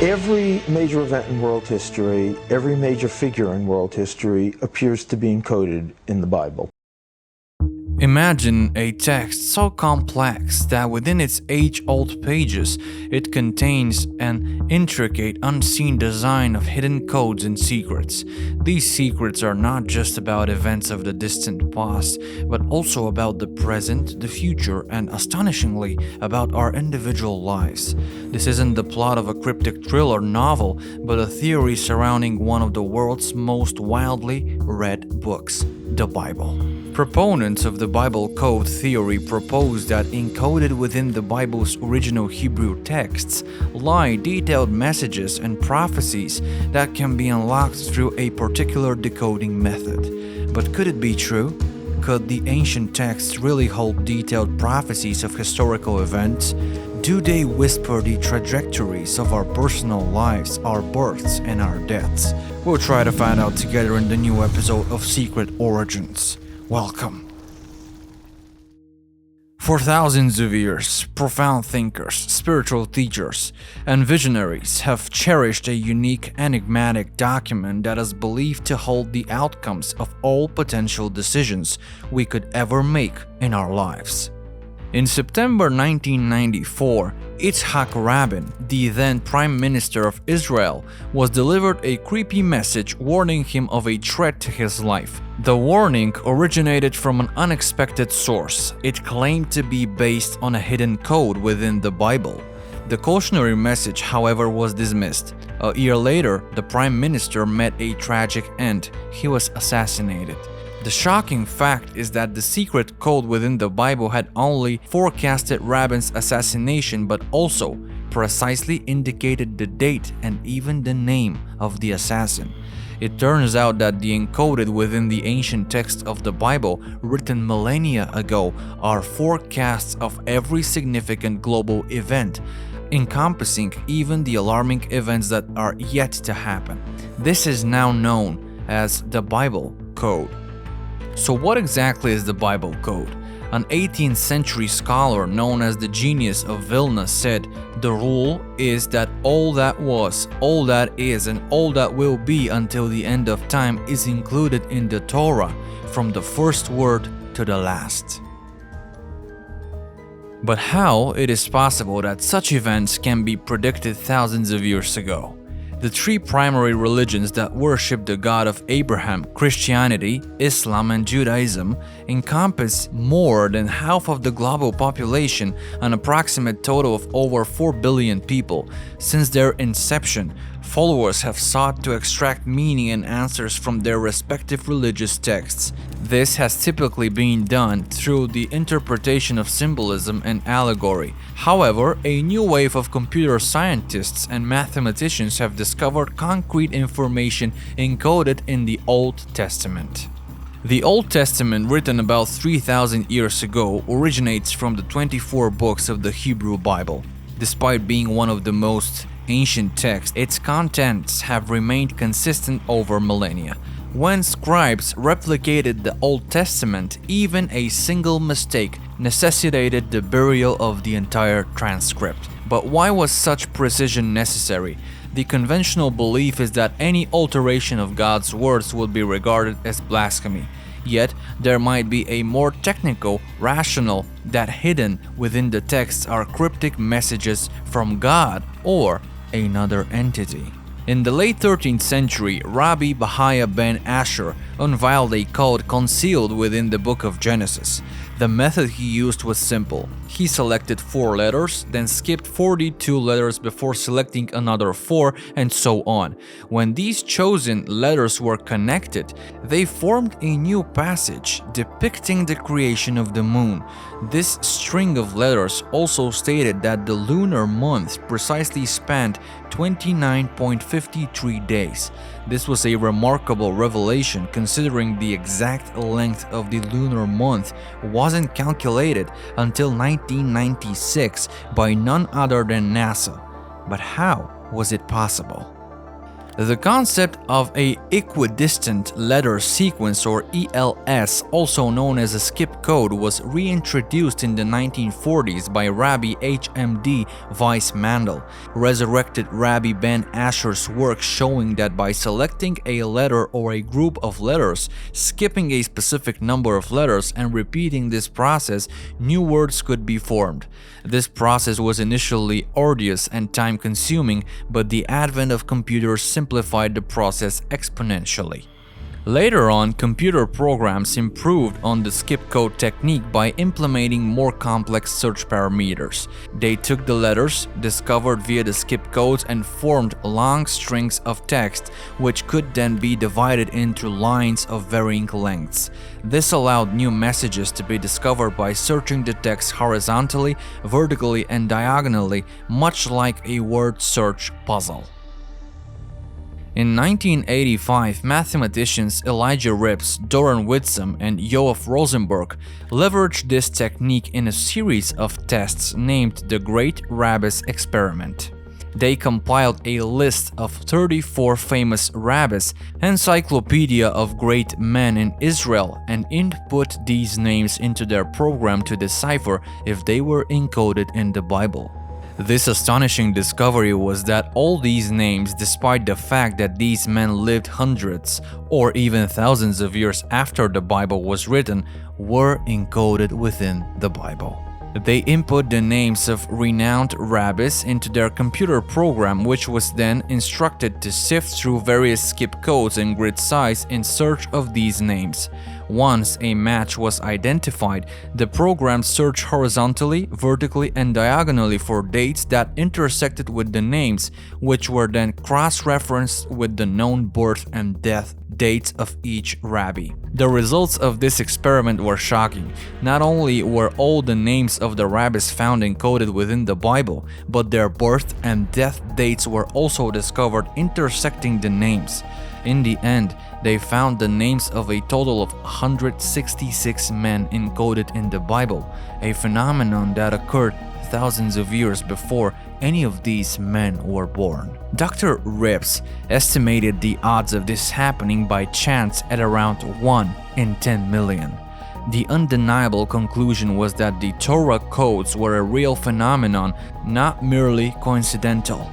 Every major event in world history, every major figure in world history appears to be encoded in the Bible. Imagine a text so complex that within its age-old pages, it contains an intricate, unseen design of hidden codes and secrets. These secrets are not just about events of the distant past, but also about the present, the future, and astonishingly, about our individual lives. This isn't the plot of a cryptic thriller novel, but a theory surrounding one of the world's most wildly read books, the Bible. Proponents of the Bible code theory propose that encoded within the Bible's original Hebrew texts lie detailed messages and prophecies that can be unlocked through a particular decoding method. But could it be true? Could the ancient texts really hold detailed prophecies of historical events? Do they whisper the trajectories of our personal lives, our births, and our deaths? We'll try to find out together in the new episode of Secret Origins. Welcome. For thousands of years, profound thinkers, spiritual teachers, and visionaries have cherished a unique, enigmatic document that is believed to hold the outcomes of all potential decisions we could ever make in our lives. In September 1994, Yitzhak Rabin, the then Prime Minister of Israel, was delivered a creepy message warning him of a threat to his life. The warning originated from an unexpected source. It claimed to be based on a hidden code within the Bible. The cautionary message, however, was dismissed. A year later, the Prime Minister met a tragic end. He was assassinated. The shocking fact is that the secret code within the Bible had only forecasted Rabin's assassination, but also precisely indicated the date and even the name of the assassin. It turns out that the encoded within the ancient text of the Bible, written millennia ago, are forecasts of every significant global event, encompassing even the alarming events that are yet to happen. This is now known as the Bible Code. So what exactly is the Bible Code? An 18th century scholar known as the Genius of Vilna said, "The rule is that all that was, all that is, and all that will be until the end of time is included in the Torah, from the first word to the last." But how it is possible that such events can be predicted thousands of years ago? The three primary religions that worship the God of Abraham, Christianity, Islam, and Judaism, encompass more than half of the global population, an approximate total of over 4 billion people. Since their inception, followers have sought to extract meaning and answers from their respective religious texts. This has typically been done through the interpretation of symbolism and allegory. However, a new wave of computer scientists and mathematicians have discovered concrete information encoded in the Old Testament. The Old Testament, written about 3,000 years ago, originates from the 24 books of the Hebrew Bible. Despite being one of the most ancient texts, its contents have remained consistent over millennia. When scribes replicated the Old Testament, even a single mistake necessitated the burial of the entire transcript. But why was such precision necessary? The conventional belief is that any alteration of God's words would be regarded as blasphemy. Yet, there might be a more technical, rational, that hidden within the text are cryptic messages from God or another entity. In the late 13th century, Rabbi Bahaya ben Asher unveiled a code concealed within the book of Genesis. The method he used was simple. He selected 4 letters, then skipped 42 letters before selecting another 4, and so on. When these chosen letters were connected, they formed a new passage depicting the creation of the moon. This string of letters also stated that the lunar month precisely spanned 29.53 days. This was a remarkable revelation considering the exact length of the lunar month wasn't calculated until 1996 by none other than NASA. But how was it possible? The concept of a equidistant letter sequence, or ELS, also known as a skip code, was reintroduced in the 1940s by Rabbi H.M.D. Weiss Mandel, resurrected Rabbi Ben Asher's work showing that by selecting a letter or a group of letters, skipping a specific number of letters, and repeating this process, new words could be formed. This process was initially arduous and time-consuming, but the advent of computers simplified the process exponentially. Later on, computer programs improved on the skip code technique by implementing more complex search parameters. They took the letters discovered via the skip codes and formed long strings of text, which could then be divided into lines of varying lengths. This allowed new messages to be discovered by searching the text horizontally, vertically, and diagonally, much like a word search puzzle. In 1985, mathematicians Elijah Rips, Doran Whitsom, and Yoav Rosenberg leveraged this technique in a series of tests named the Great Rabbis Experiment. They compiled a list of 34 famous rabbis, encyclopedia of great men in Israel, and input these names into their program to decipher if they were encoded in the Bible. This astonishing discovery was that all these names, despite the fact that these men lived hundreds or even thousands of years after the Bible was written, were encoded within the Bible. They input the names of renowned rabbis into their computer program, which was then instructed to sift through various skip codes and grid size in search of these names. Once a match was identified, the program searched horizontally, vertically, and diagonally for dates that intersected with the names, which were then cross-referenced with the known birth and death dates of each rabbi. The results of this experiment were shocking. Not only were all the names of the rabbis found encoded within the Bible, but their birth and death dates were also discovered intersecting the names. In the end, they found the names of a total of 166 men encoded in the Bible, a phenomenon that occurred thousands of years before any of these men were born. Dr. Rips estimated the odds of this happening by chance at around 1 in 10 million. The undeniable conclusion was that the Torah codes were a real phenomenon, not merely coincidental.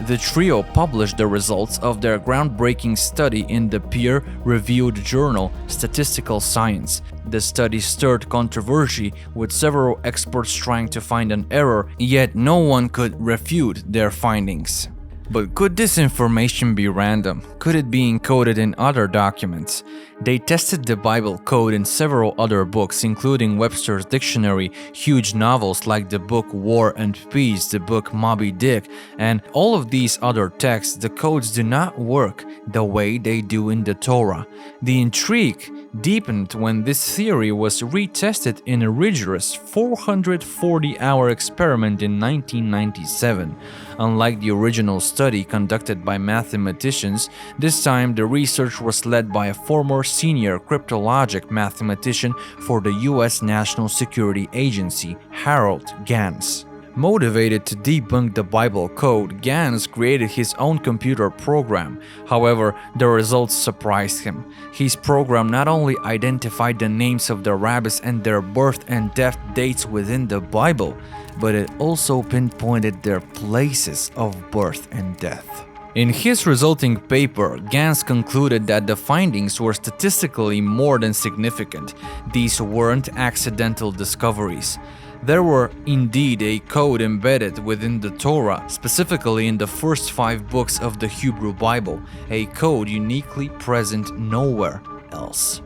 The trio published the results of their groundbreaking study in the peer-reviewed journal Statistical Science. The study stirred controversy, with several experts trying to find an error, yet no one could refute their findings. But could this information be random? Could it be encoded in other documents? They tested the Bible code in several other books, including Webster's Dictionary, huge novels like the book War and Peace, the book Moby Dick, and all of these other texts. The codes do not work the way they do in the Torah. The intrigue deepened when this theory was retested in a rigorous 440-hour experiment in 1997. Unlike the original study conducted by mathematicians, this time the research was led by a former senior cryptologic mathematician for the US National Security Agency, Harold Gans. Motivated to debunk the Bible code, Gans created his own computer program. However, the results surprised him. His program not only identified the names of the rabbis and their birth and death dates within the Bible, but it also pinpointed their places of birth and death. In his resulting paper, Gans concluded that the findings were statistically more than significant. These weren't accidental discoveries. There were indeed a code embedded within the Torah, specifically in the first 5 books of the Hebrew Bible, a code uniquely present nowhere else.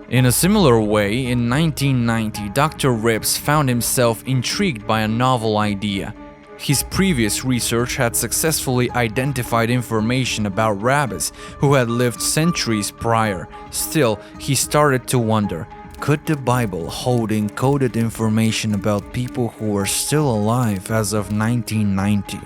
In a similar way, in 1990, Dr. Rips found himself intrigued by a novel idea. His previous research had successfully identified information about rabbis who had lived centuries prior. Still, he started to wonder, could the Bible hold encoded information about people who were still alive as of 1990?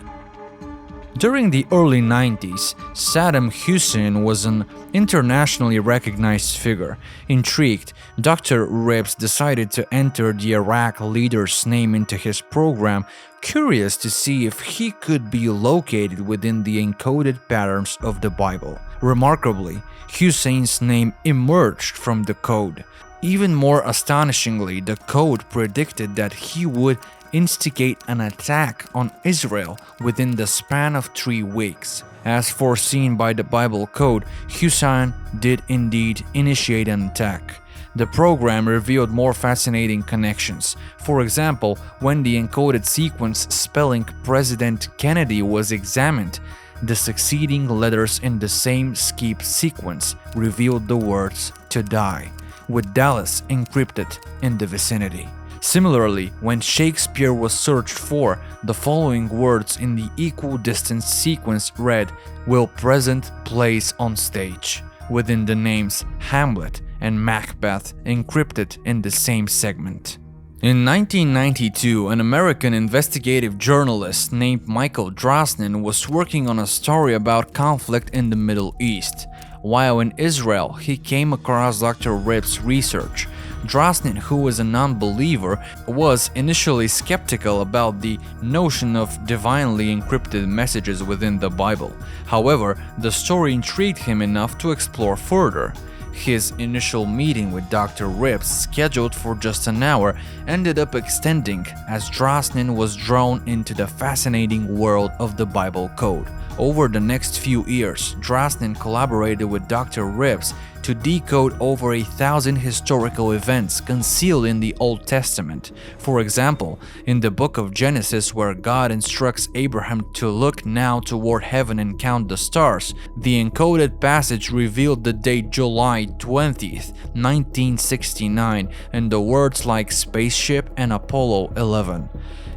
During the early 90s, Saddam Hussein was an internationally recognized figure. Intrigued, Dr. Rips decided to enter the Iraq leader's name into his program, curious to see if he could be located within the encoded patterns of the Bible. Remarkably, Hussein's name emerged from the code. Even more astonishingly, the code predicted that he would instigate an attack on Israel within the span of 3 weeks. As foreseen by the Bible code, Hussein did indeed initiate an attack. The program revealed more fascinating connections. For example, when the encoded sequence spelling President Kennedy was examined, the succeeding letters in the same skip sequence revealed the words "to die," with Dallas encrypted in the vicinity. Similarly, when Shakespeare was searched for, the following words in the equidistant sequence read, "will present place on stage," within the names Hamlet and Macbeth encrypted in the same segment. In 1992, an American investigative journalist named Michael Drosnin was working on a story about conflict in the Middle East. While in Israel, he came across Dr. Rip's research. Drosnin, who was a non-believer, was initially skeptical about the notion of divinely encrypted messages within the Bible. However, the story intrigued him enough to explore further. His initial meeting with Dr. Rips, scheduled for just an hour, ended up extending as Drosnin was drawn into the fascinating world of the Bible code. Over the next few years, Drosnin collaborated with Dr. Rips to decode over 1,000 historical events concealed in the Old Testament. For example, in the book of Genesis, where God instructs Abraham to look now toward heaven and count the stars, the encoded passage revealed the date July 20th, 1969, and the words like spaceship and Apollo 11.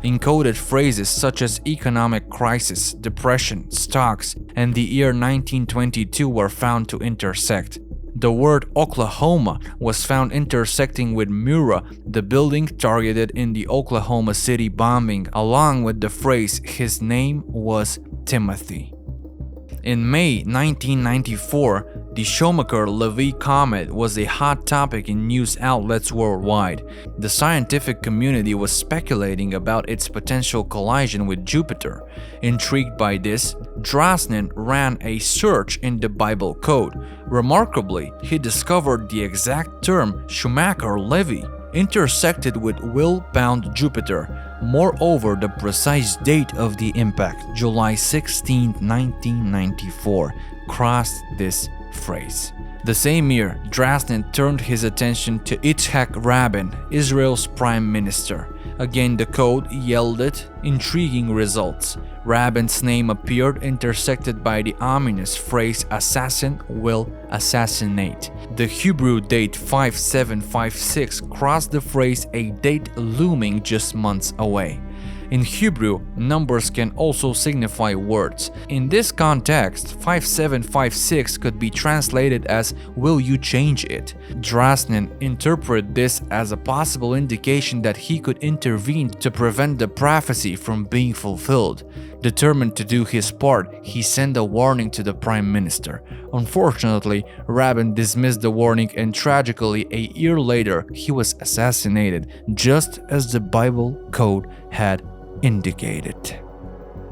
Encoded phrases such as economic crisis, depression, stocks, and the year 1922 were found to intersect. The word Oklahoma was found intersecting with Murrah, the building targeted in the Oklahoma City bombing, along with the phrase "his name was Timothy." In May 1994, the Shoemaker-Levy comet was a hot topic in news outlets worldwide. The scientific community was speculating about its potential collision with Jupiter. Intrigued by this, Drosnin ran a search in the Bible code. Remarkably, he discovered the exact term Shoemaker-Levy intersected with will-bound Jupiter. Moreover, the precise date of the impact, July 16, 1994, crossed this phrase. The same year, Drosnin turned his attention to Yitzhak Rabin, Israel's prime minister. Again, the code yielded intriguing results. Rabin's name appeared intersected by the ominous phrase "assassin will assassinate." The Hebrew date 5756 crossed the phrase "a date looming just months away." In Hebrew, numbers can also signify words. In this context, 5756 could be translated as "will you change it?" Drosnin interpreted this as a possible indication that he could intervene to prevent the prophecy from being fulfilled. Determined to do his part, he sent a warning to the prime minister. Unfortunately, Rabin dismissed the warning, and tragically, a year later, he was assassinated, just as the Bible code had indicated.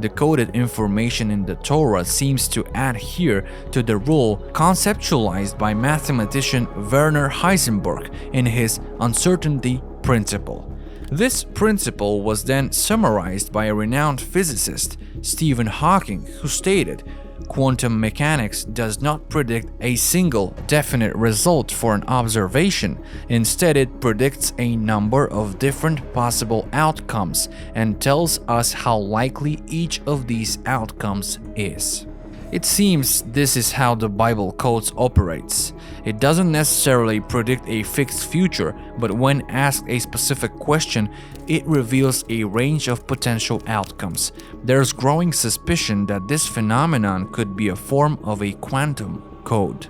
Decoded information in the Torah seems to adhere to the rule conceptualized by mathematician Werner Heisenberg in his uncertainty principle. This principle was then summarized by a renowned physicist, Stephen Hawking, who stated, "Quantum mechanics does not predict a single definite result for an observation. Instead, it predicts a number of different possible outcomes and tells us how likely each of these outcomes is." It seems this is how the Bible code operates. It doesn't necessarily predict a fixed future, but when asked a specific question, it reveals a range of potential outcomes. There's growing suspicion that this phenomenon could be a form of a quantum code.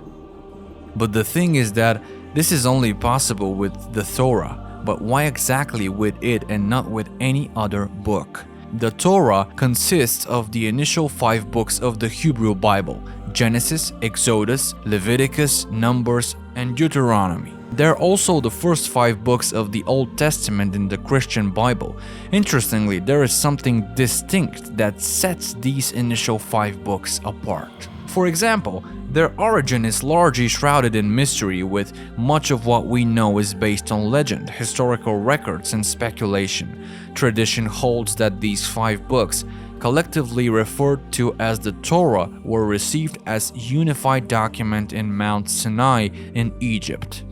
But the thing is that this is only possible with the Torah. But why exactly with it and not with any other book? The Torah consists of the initial 5 books of the Hebrew Bible: Genesis, Exodus, Leviticus, Numbers, and Deuteronomy. They're also the first 5 books of the Old Testament in the Christian Bible. Interestingly, there is something distinct that sets these initial 5 books apart. For example, their origin is largely shrouded in mystery, with much of what we know is based on legend, historical records, and speculation. Tradition holds that these 5 books, collectively referred to as the Torah, were received as unified document in Mount Sinai in Egypt.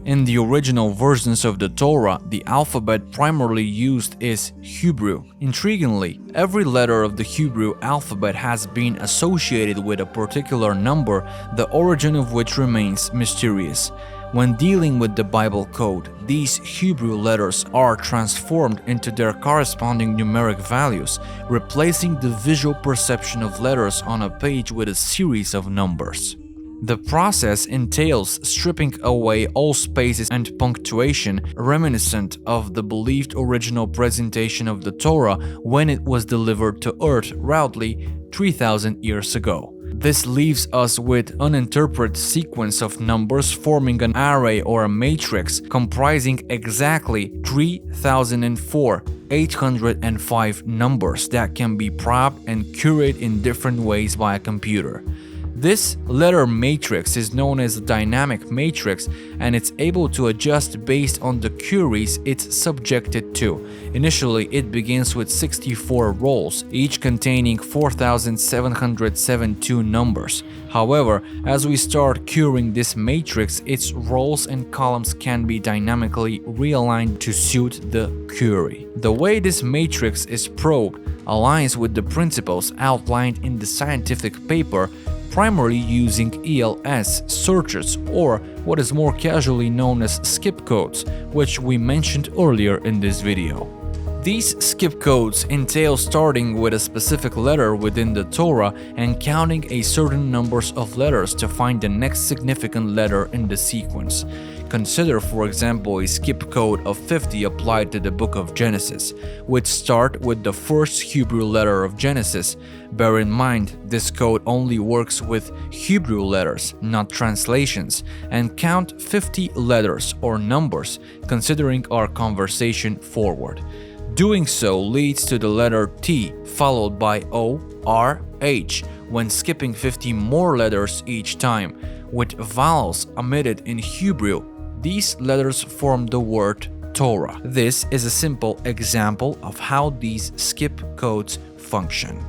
In the original versions of the Torah, the alphabet primarily used is Hebrew. Intriguingly, every letter of the Hebrew alphabet has been associated with a particular number, the origin of which remains mysterious. When dealing with the Bible code, these Hebrew letters are transformed into their corresponding numeric values, replacing the visual perception of letters on a page with a series of numbers. The process entails stripping away all spaces and punctuation reminiscent of the believed original presentation of the Torah when it was delivered to Earth roughly 3,000 years ago. This leaves us with an uninterpreted sequence of numbers forming an array or a matrix comprising exactly 3,004,805 numbers that can be probed and curated in different ways by a computer. This letter matrix is known as a dynamic matrix, and it's able to adjust based on the queries it's subjected to. Initially, it begins with 64 rows, each containing 4,772 numbers. However, as we start querying this matrix, its rows and columns can be dynamically realigned to suit the query. The way this matrix is probed aligns with the principles outlined in the scientific paper, primarily using ELS searches, or what is more casually known as skip codes, which we mentioned earlier in this video. These skip codes entail starting with a specific letter within the Torah and counting a certain numbers of letters to find the next significant letter in the sequence. Consider, for example, a skip code of 50 applied to the book of Genesis, which start with the first Hebrew letter of Genesis. Bear in mind, this code only works with Hebrew letters, not translations, and count 50 letters or numbers, considering our conversation forward. Doing so leads to the letter T followed by O, R, H, when skipping 50 more letters each time. With vowels omitted in Hebrew, these letters form the word Torah. This is a simple example of how these skip codes function.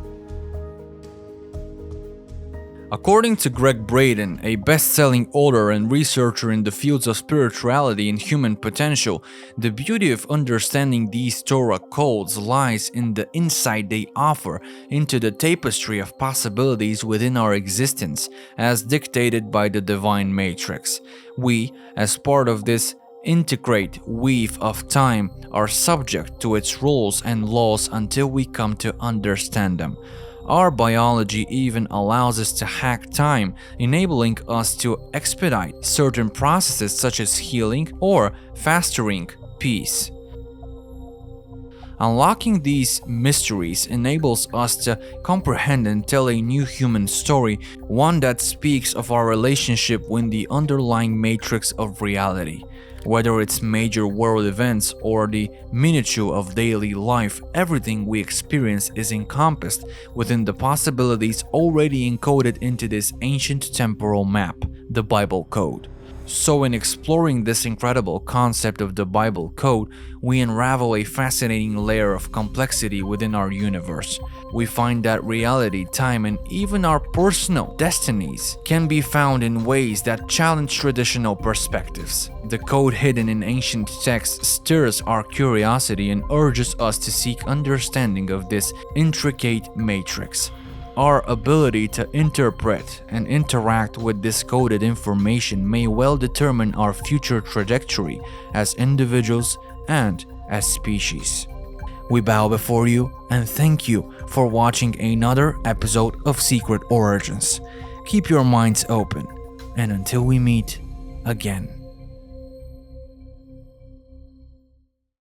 According to Greg Braden, a best-selling author and researcher in the fields of spirituality and human potential, the beauty of understanding these Torah codes lies in the insight they offer into the tapestry of possibilities within our existence, as dictated by the divine matrix. We, as part of this integrate weave of time, are subject to its rules and laws until we come to understand them. Our biology even allows us to hack time, enabling us to expedite certain processes such as healing or fostering peace. Unlocking these mysteries enables us to comprehend and tell a new human story, one that speaks of our relationship with the underlying matrix of reality. Whether it's major world events or the minutiae of daily life, everything we experience is encompassed within the possibilities already encoded into this ancient temporal map, the Bible Code. So in exploring this incredible concept of the Bible Code, we unravel a fascinating layer of complexity within our universe. We find that reality, time, and even our personal destinies can be found in ways that challenge traditional perspectives. The code hidden in ancient texts stirs our curiosity and urges us to seek understanding of this intricate matrix. Our ability to interpret and interact with this coded information may well determine our future trajectory as individuals and as species. We bow before you and thank you for watching another episode of Secret Origins. Keep your minds open, and until we meet again.